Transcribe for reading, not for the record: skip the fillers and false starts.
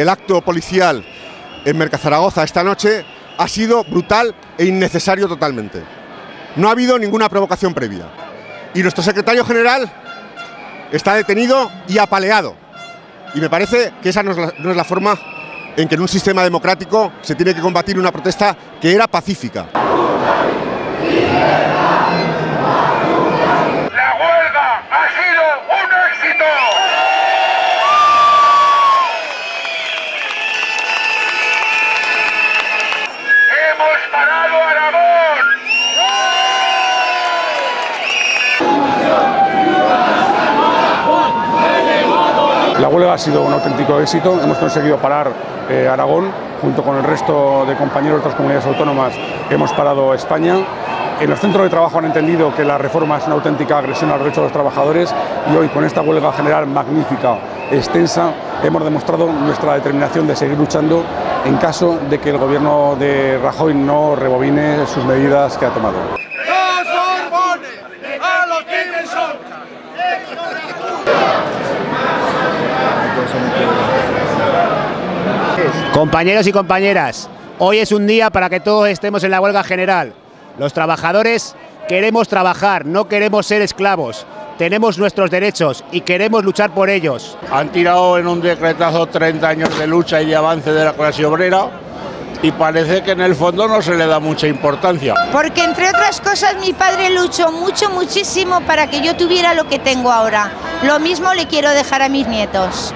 el acto policial en Mercazaragoza esta noche ha sido brutal e innecesario totalmente. No ha habido ninguna provocación previa. Y nuestro secretario general está detenido y apaleado. Y me parece que esa no es la forma en que en un sistema democrático se tiene que combatir una protesta que era pacífica. ¡La huelga ha sido un éxito! ¡Hemos parado Aragón! La huelga ha sido un auténtico éxito, hemos conseguido parar Aragón, junto con el resto de compañeros de otras comunidades autónomas hemos parado España. En los centros de trabajo han entendido que la reforma es una auténtica agresión a los derechos de los trabajadores y hoy, con esta huelga general magnífica, extensa, hemos demostrado nuestra determinación de seguir luchando en caso de que el gobierno de Rajoy no rebobine sus medidas que ha tomado. ¡Los Borbones! ¡A los que son! Compañeros y compañeras, hoy es un día para que todos estemos en la huelga general. Los trabajadores queremos trabajar, no queremos ser esclavos. Tenemos nuestros derechos y queremos luchar por ellos. Han tirado en un decretazo 30 años de lucha y de avance de la clase obrera y parece que en el fondo no se le da mucha importancia. Porque entre otras cosas mi padre luchó muchísimo para que yo tuviera lo que tengo ahora. Lo mismo le quiero dejar a mis nietos.